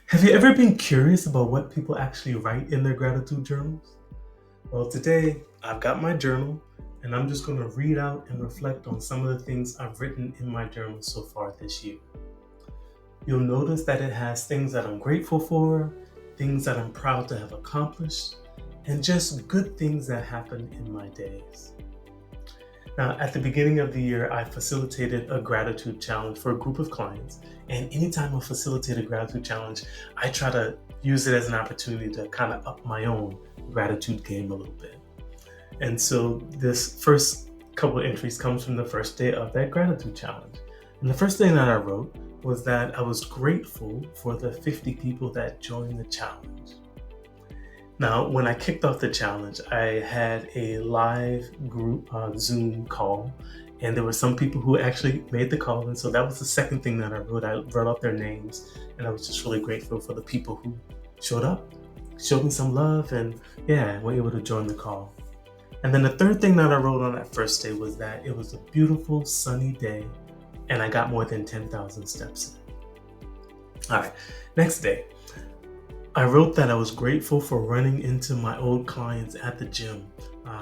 Have you ever been curious about what people actually write in their gratitude journals? Well, today I've got my journal and I'm just going to read out and reflect on some of the things I've written in my journal so far this year. You'll notice that it has things that I'm grateful for, things that I'm proud to have accomplished, and just good things that happen in my days. Now, at the beginning of the year, I facilitated a gratitude challenge for a group of clients. And anytime I facilitate a gratitude challenge, I try to use it as an opportunity to kind of up my own gratitude game a little bit. And so this first couple of entries comes from the first day of that gratitude challenge. And the first thing that I wrote was that I was grateful for the 50 people that joined the challenge. Now, when I kicked off the challenge, I had a live group Zoom call, and there were some people who actually made the call. And so that was the second thing that I wrote. I wrote out their names, and I was just really grateful for the people who showed up, showed me some love, and yeah, were able to join the call. And then the third thing that I wrote on that first day was that it was a beautiful sunny day, and I got more than 10,000 steps in. All right, next day. I wrote that I was grateful for running into my old clients at the gym.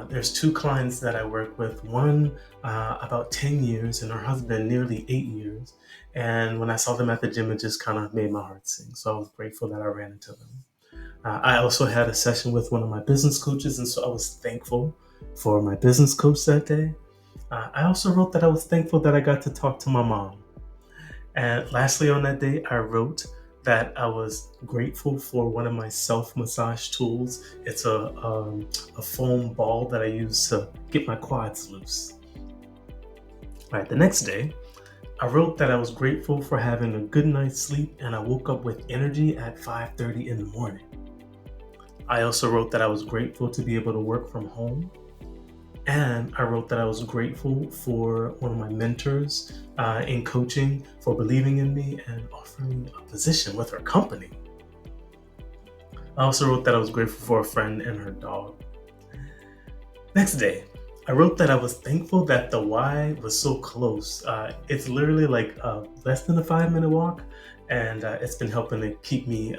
There's two clients that I work with, one about 10 years and her husband nearly 8 years. And when I saw them at the gym, it just kind of made my heart sing. So I was grateful that I ran into them. I also had a session with one of my business coaches, and so I was thankful for my business coach that day. I also wrote that I was thankful that I got to talk to my mom. And lastly, on that day, I wrote that I was grateful for one of my self massage tools. It's a foam ball that I use to get my quads loose. All right, the next day, I wrote that I was grateful for having a good night's sleep and I woke up with energy at 5:30 in the morning. I also wrote that I was grateful to be able to work from home. And I wrote that I was grateful for one of my mentors in coaching for believing in me and offering me a position with her company. I also wrote that I was grateful for a friend and her dog. Next day, I wrote that I was thankful that the Y was so close. It's literally like less than a 5 minute walk, and it's been helping to keep me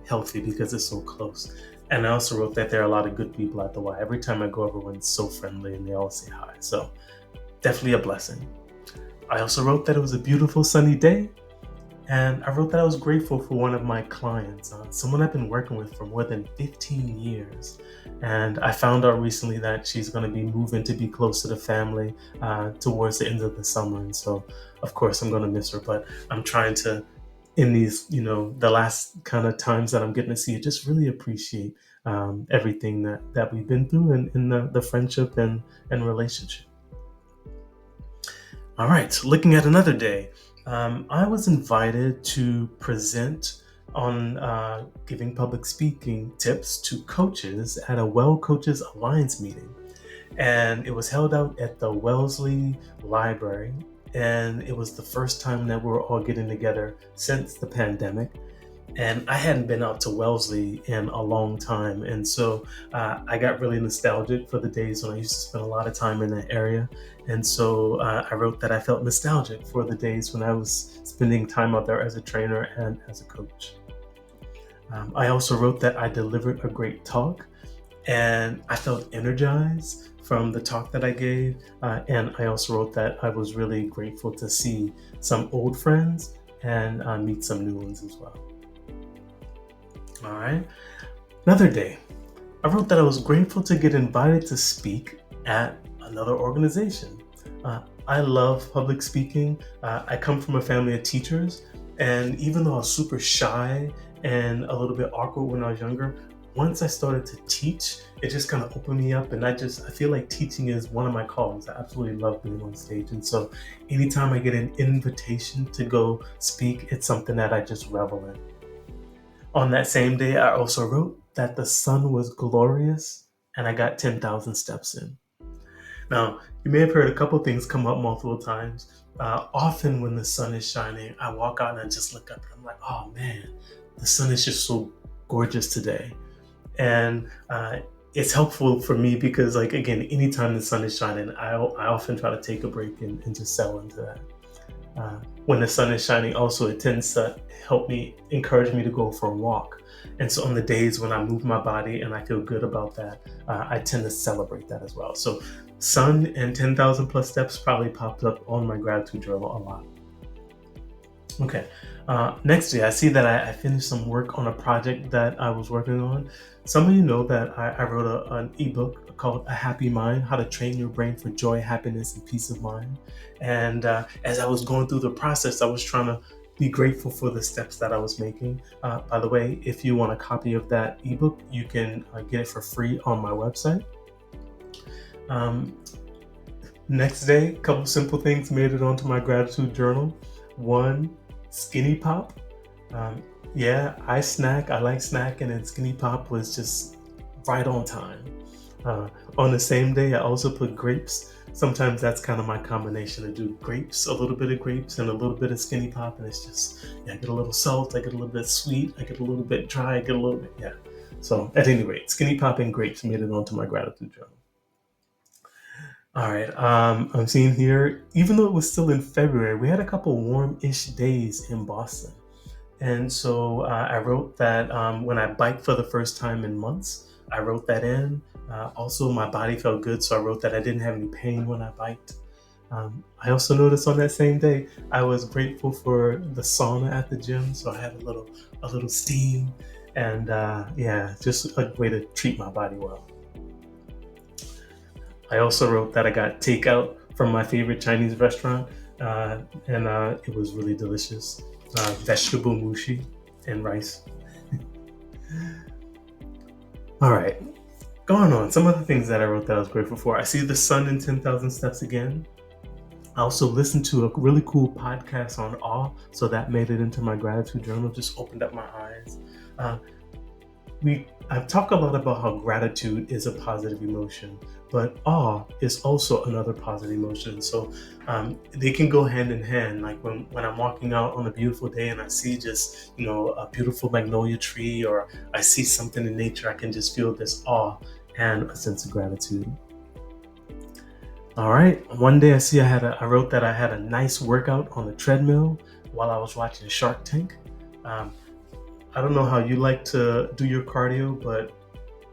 healthy because it's so close. And I also wrote that there are a lot of good people at the Y. Every time I go, everyone's so friendly and they all say hi. So definitely a blessing. I also wrote that it was a beautiful sunny day. And I wrote that I was grateful for one of my clients, someone I've been working with for more than 15 years. And I found out recently that she's going to be moving to be close to the family towards the end of the summer. And so, of course, I'm going to miss her. But I'm trying to, in these, the last kind of times that I'm getting to see her, just really appreciate everything that we've been through in the friendship and relationship. All right, so looking at another day, I was invited to present on giving public speaking tips to coaches at a Well Coaches Alliance meeting. And it was held out at the Wellesley Library. And it was the first time that we were all getting together since the pandemic. And I hadn't been out to Wellesley in a long time. And so I got really nostalgic for the days when I used to spend a lot of time in that area. And so I wrote that I felt nostalgic for the days when I was spending time out there as a trainer and as a coach. I also wrote that I delivered a great talk and I felt energized from the talk that I gave. And I also wrote that I was really grateful to see some old friends and meet some new ones as well. All right. Another day, I wrote that I was grateful to get invited to speak at another organization. I love public speaking. I come from a family of teachers, and even though I was super shy and a little bit awkward when I was younger, once I started to teach, it just kind of opened me up, and I feel like teaching is one of my callings. I absolutely love being on stage, and so anytime I get an invitation to go speak, it's something that I just revel in. On that same day, I also wrote that the sun was glorious and I got 10,000 steps in. Now, you may have heard a couple things come up multiple times. Often, when the sun is shining, I walk out and I just look up and I'm like, oh man, the sun is just so gorgeous today. And it's helpful for me because, again, anytime the sun is shining, I often try to take a break and just settle into that. When the sun is shining, also, it tends to encourage me to go for a walk. And so on the days when I move my body and I feel good about that, I tend to celebrate that as well. So sun and 10,000 plus steps probably popped up on my gratitude journal a lot. Okay. Next day, I see that I finished some work on a project that I was working on. Some of you know that I wrote an ebook called A Happy Mind: How to Train Your Brain for Joy, Happiness, and Peace of Mind. And as I was going through the process, I was trying to be grateful for the steps that I was making. By the way, if you want a copy of that ebook, you can get it for free on my website. Um, Next day, a couple simple things made it onto my gratitude journal. One, Skinny Pop. Yeah, I snack. I like snacking, and Skinny Pop was just right on time. On the same day, I also put grapes. Sometimes that's kind of my combination. I do grapes, a little bit of grapes, and a little bit of Skinny Pop, and it's just, yeah, I get a little salt, I get a little bit sweet, I get a little bit dry, I get a little bit, yeah. So at any rate, Skinny Pop and grapes made it onto my gratitude journal. All right. I'm seeing here, even though it was still in February, we had a couple warm-ish days in Boston. And so I wrote that when I biked for the first time in months, I wrote that in. Also, my body felt good, so I wrote that I didn't have any pain when I biked. I also noticed on that same day, I was grateful for the sauna at the gym, so I had a little steam, and yeah, just a way to treat my body well. I also wrote that I got takeout from my favorite Chinese restaurant, and it was really delicious. Vegetable mushi and rice. All right, going on. Some of the things that I wrote that I was grateful for. I see the sun in 10,000 steps again. I also listened to a really cool podcast on awe, so that made it into my gratitude journal. Just opened up my eyes. Uh, I've talked a lot about how gratitude is a positive emotion, but awe is also another positive emotion. So they can go hand in hand. Like when I'm walking out on a beautiful day and I see just, a beautiful magnolia tree, or I see something in nature, I can just feel this awe and a sense of gratitude. All right. One day I wrote that I had a nice workout on the treadmill while I was watching Shark Tank. Um, I don't know how you like to do your cardio, but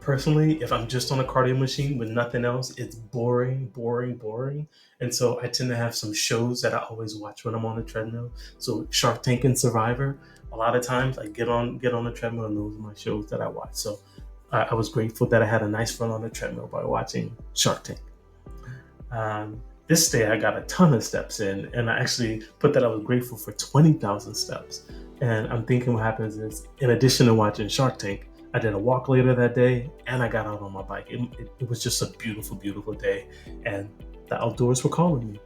personally, if I'm just on a cardio machine with nothing else, it's boring, boring, boring. And so I tend to have some shows that I always watch when I'm on the treadmill. So Shark Tank and Survivor, a lot of times I get on the treadmill, and those are my shows that I watch. So I was grateful that I had a nice run on the treadmill by watching Shark Tank. This day I got a ton of steps in, and I actually put that I was grateful for 20,000 steps. And I'm thinking what happens is, in addition to watching Shark Tank, I did a walk later that day, and I got out on my bike. It was just a beautiful, beautiful day, and the outdoors were calling me.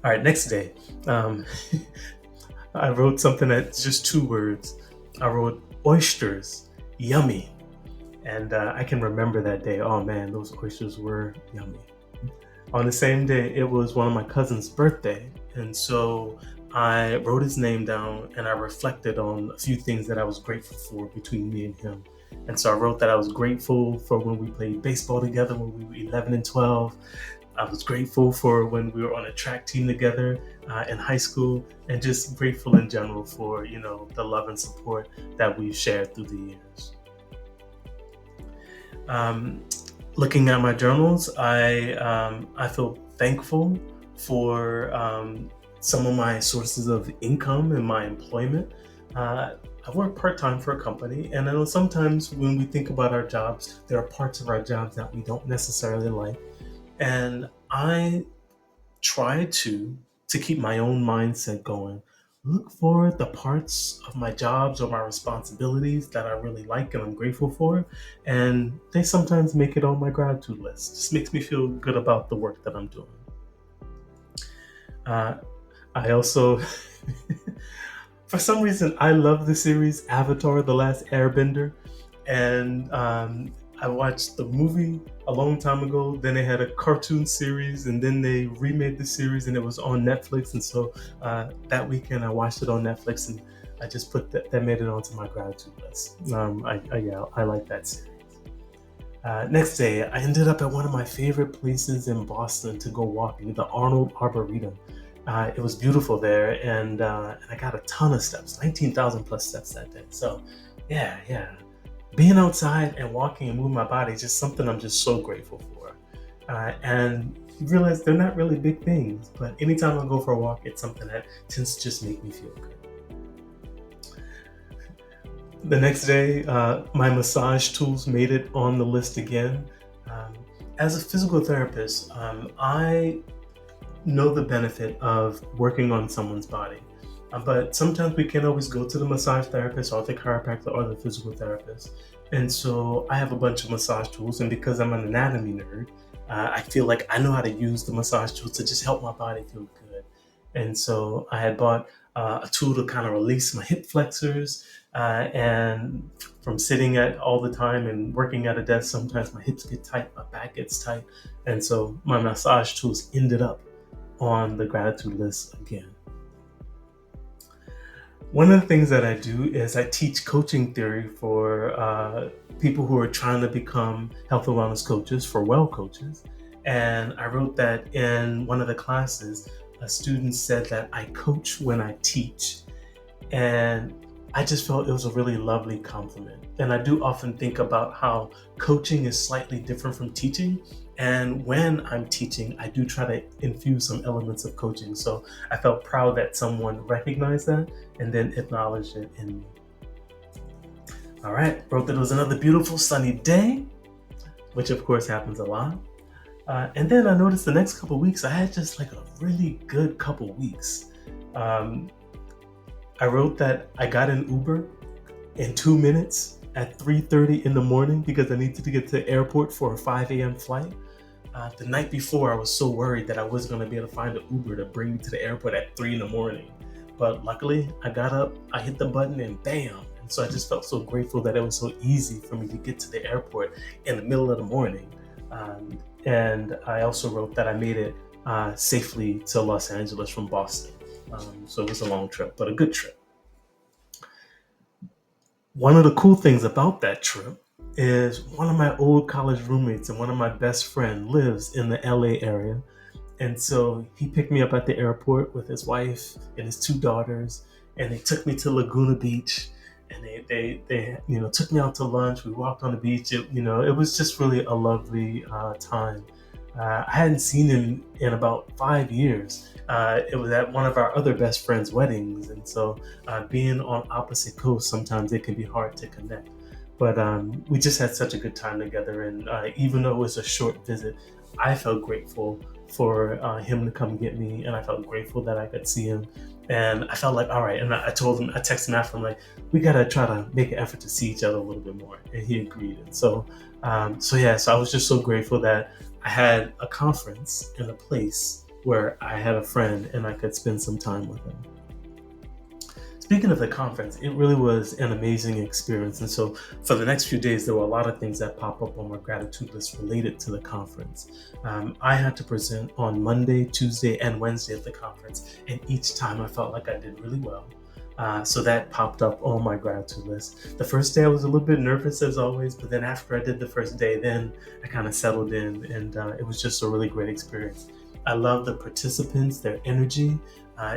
All right, next day, I wrote something that's just 2 words. I wrote oysters, yummy. And I can remember that day. Oh man, those oysters were yummy. On the same day, it was one of my cousin's birthday. And so I wrote his name down and I reflected on a few things that I was grateful for between me and him. And so I wrote that I was grateful for when we played baseball together when we were 11 and 12. I was grateful for when we were on a track team together in high school, and just grateful in general for, the love and support that we've shared through the years. Looking at my journals, I feel thankful for some of my sources of income and my employment. I work part-time for a company, and I know sometimes when we think about our jobs, there are parts of our jobs that we don't necessarily like. And I try to keep my own mindset going. Look for the parts of my jobs or my responsibilities that I really like and I'm grateful for, and they sometimes make it on my gratitude list. Just makes me feel good about the work that I'm doing. I also, for some reason, I love the series Avatar: The Last Airbender, and I watched the movie a long time ago. Then they had a cartoon series, and then they remade the series, and it was on Netflix. And so that weekend, I watched it on Netflix, and I just put that made it onto my gratitude list. I like that series. Next day, I ended up at one of my favorite places in Boston to go walking, the Arnold Arboretum. It was beautiful there, and I got a ton of steps, 19,000 plus steps that day. So, yeah, being outside and walking and moving my body is just something I'm just so grateful for. And you realize they're not really big things, but anytime I go for a walk, it's something that tends to just make me feel good. The next day, my massage tools made it on the list again. Um, as a physical therapist, I know the benefit of working on someone's body. But sometimes we can't always go to the massage therapist or the chiropractor or the physical therapist. And so I have a bunch of massage tools. And because I'm an anatomy nerd, I feel like I know how to use the massage tools to just help my body feel good. And so I had bought a tool to kind of release my hip flexors. And from sitting at all the time and working at a desk, sometimes my hips get tight, my back gets tight. And so my massage tools ended up on the gratitude list again. One of the things that I do is I teach coaching theory for people who are trying to become health and wellness coaches, for well coaches. And I wrote that in one of the classes, a student said that I coach when I teach. And I just felt it was a really lovely compliment. And I do often think about how coaching is slightly different from teaching. And when I'm teaching, I do try to infuse some elements of coaching. So I felt proud that someone recognized that and then acknowledged it in me. All right, wrote that it was another beautiful sunny day, which of course happens a lot. And then I noticed the next couple of weeks, I had just like a really good couple of weeks. I wrote that I got an Uber in 2 minutes at 3:30 in the morning because I needed to get to the airport for a 5 a.m. flight. The night before, I was so worried that I wasn't going to be able to find an Uber to bring me to the airport at 3 in the morning. But luckily, I got up, I hit the button, and bam! And so I just felt so grateful that it was so easy for me to get to the airport in the middle of the morning. And I also wrote that I made it safely to Los Angeles from Boston. So it was a long trip, but a good trip. One of the cool things about that trip is one of my old college roommates and one of my best friends lives in the LA area. And so he picked me up at the airport with his wife and his two daughters, and they took me to Laguna Beach, and they took me out to lunch. We walked on the beach. It was just really a lovely time. I hadn't seen him in about 5 years. It was at one of our other best friends' weddings, and so being on opposite coasts, sometimes it can be hard to connect. But we just had such a good time together, and even though it was a short visit, I felt grateful for him to come get me, and I felt grateful that I could see him. And I felt like, all right, and I told him, I texted him after, I'm like, we gotta try to make an effort to see each other a little bit more, and he agreed. And so I was just so grateful that I had a conference in a place where I had a friend and I could spend some time with him. Speaking of the conference, it really was an amazing experience. And so for the next few days, there were a lot of things that pop up on my gratitude list related to the conference. I had to present on Monday, Tuesday, and Wednesday at the conference. And each time I felt like I did really well. So that popped up on my gratitude list. The first day I was a little bit nervous as always, but then after I did the first day, then I kind of settled in, and it was just a really great experience. I love the participants, their energy.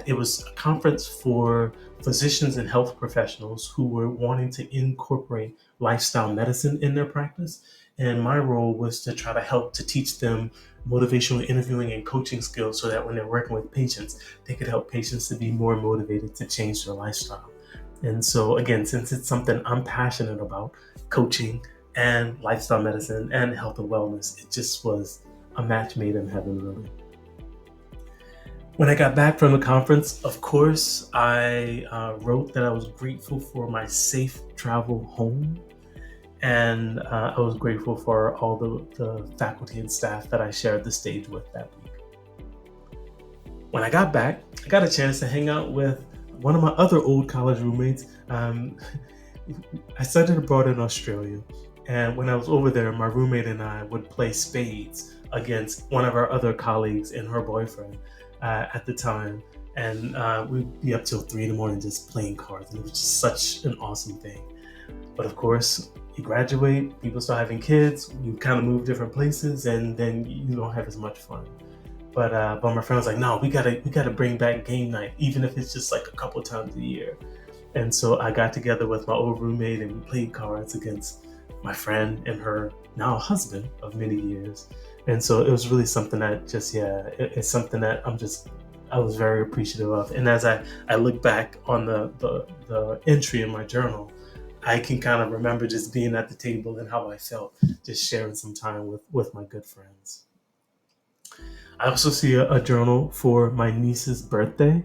It was a conference for physicians and health professionals who were wanting to incorporate lifestyle medicine in their practice. And my role was to try to help to teach them motivational interviewing and coaching skills so that when they're working with patients, they could help patients to be more motivated to change their lifestyle. And so, again, since it's something I'm passionate about, coaching and lifestyle medicine and health and wellness, it just was a match made in heaven, really. When I got back from the conference, of course, I wrote that I was grateful for my safe travel home. And I was grateful for all the faculty and staff that I shared the stage with that week. When I got back, I got a chance to hang out with one of my other old college roommates. I studied abroad in Australia. And when I was over there, my roommate and I would play spades against one of our other colleagues and her boyfriend at the time. And we'd be up till 3 in the morning just playing cards. And it was just such an awesome thing. But of course, you graduate, people start having kids, you kind of move different places, and then you don't have as much fun. But my friend was like, no, we gotta bring back game night, even if it's just like a couple times a year. And so I got together with my old roommate and we played cards against my friend and her now husband of many years. And so it was really something that just, yeah, it's something that I was very appreciative of. And as I look back on the entry in my journal, I can kind of remember just being at the table and how I felt, just sharing some time with my good friends. I also see a journal for my niece's birthday,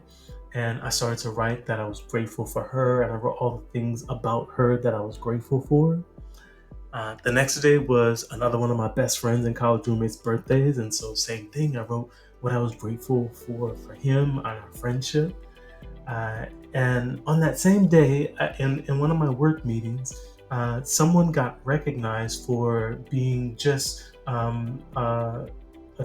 and I started to write that I was grateful for her, and I wrote all the things about her that I was grateful for. The next day was another one of my best friends and college roommates' birthdays, and so same thing. I wrote what I was grateful for him and our friendship. Uh, and on that same day, in one of my work meetings, someone got recognized for being just a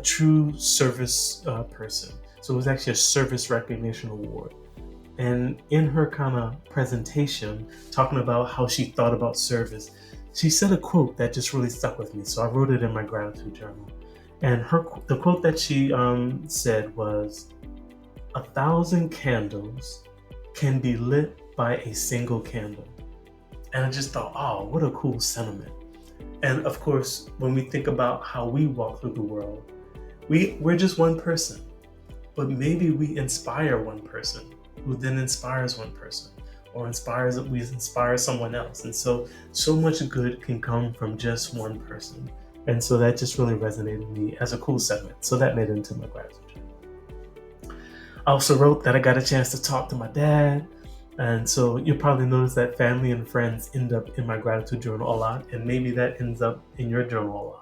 true service person. So it was actually a service recognition award. And in her kind of presentation, talking about how she thought about service, she said a quote that just really stuck with me. So I wrote it in my gratitude journal. And the quote that she said was, "1,000 candles can be lit by a single candle." And I just thought, oh, what a cool sentiment. And of course, when we think about how we walk through the world, we're just one person, but maybe we inspire one person who then inspires one person, or we inspire someone else. And so much good can come from just one person. And so that just really resonated with me as a cool segment. So that made it into my gratitude journal. I also wrote that I got a chance to talk to my dad. And so you'll probably notice that family and friends end up in my gratitude journal a lot, and maybe that ends up in your journal a lot.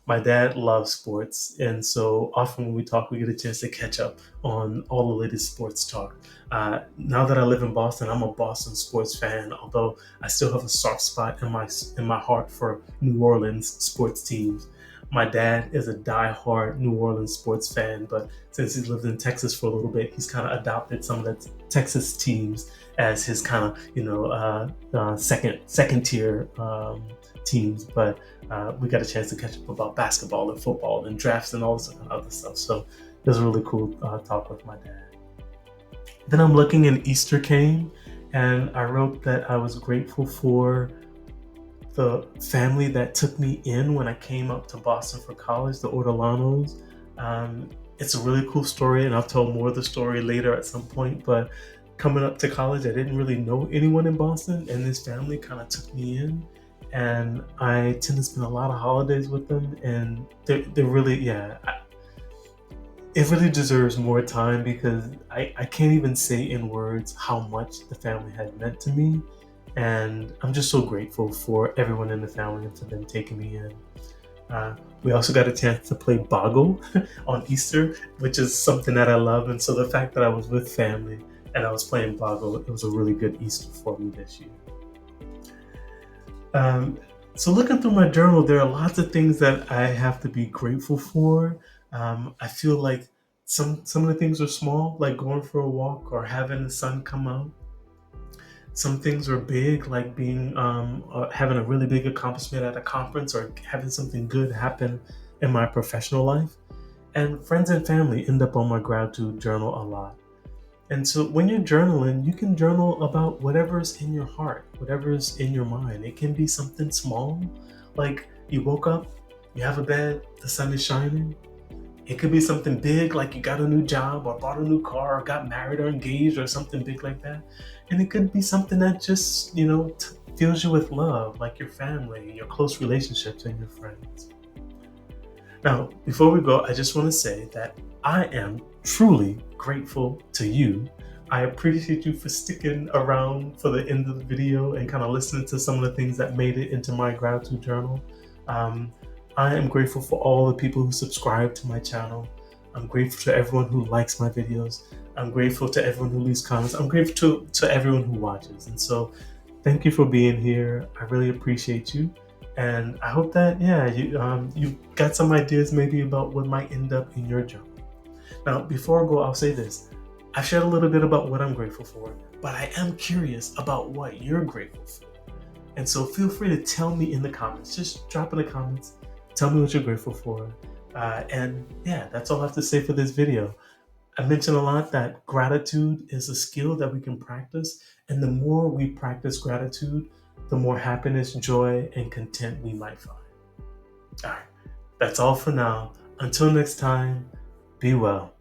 My dad loves sports, and so often when we talk, we get a chance to catch up on all the latest sports talk. Now that I live in Boston, I'm a Boston sports fan, although I still have a soft spot in my heart for New Orleans sports teams. My dad is a die-hard New Orleans sports fan, but since he's lived in Texas for a little bit, he's kind of adopted some of the Texas teams as his kind of second tier teams. But we got a chance to catch up about basketball and football and drafts and all this other stuff. So it was a really cool talk with my dad. Then I'm looking and Easter came, and I wrote that I was grateful for the family that took me in when I came up to Boston for college, the Ortolanos. It's a really cool story, and I'll tell more of the story later at some point. But coming up to college, I didn't really know anyone in Boston, and this family kind of took me in. And I tend to spend a lot of holidays with them, and they're really, it really deserves more time, because I can't even say in words how much the family had meant to me. And I'm just so grateful for everyone in the family and for them taking me in. We also got a chance to play Boggle on Easter, which is something that I love. And so the fact that I was with family and I was playing Boggle, it was a really good Easter for me this year. So looking through my journal, there are lots of things that I have to be grateful for. I feel like some of the things are small, like going for a walk or having the sun come out. Some things are big, like being having a really big accomplishment at a conference or having something good happen in my professional life. And friends and family end up on my gratitude journal a lot. And so when you're journaling, you can journal about whatever's in your heart, whatever's in your mind. It can be something small, like you woke up, you have a bed, the sun is shining. It could be something big, like you got a new job or bought a new car or got married or engaged or something big like that. And it could be something that just, fills you with love, like your family, your close relationships, and your friends. Now, before we go, I just want to say that I am truly grateful to you. I appreciate you for sticking around for the end of the video and kind of listening to some of the things that made it into my gratitude journal. I am grateful for all the people who subscribe to my channel. I'm grateful to everyone who likes my videos. I'm grateful to everyone who leaves comments. I'm grateful to everyone who watches. And so thank you for being here. I really appreciate you. And I hope that, you got some ideas maybe about what might end up in your journal. Now, before I go, I'll say this. I've shared a little bit about what I'm grateful for, but I am curious about what you're grateful for. And so feel free to tell me in the comments. Just drop in the comments. Tell me what you're grateful for. And yeah, that's all I have to say for this video. I mentioned a lot that gratitude is a skill that we can practice. And the more we practice gratitude, the more happiness, joy, and content we might find. All right, that's all for now. Until next time, be well.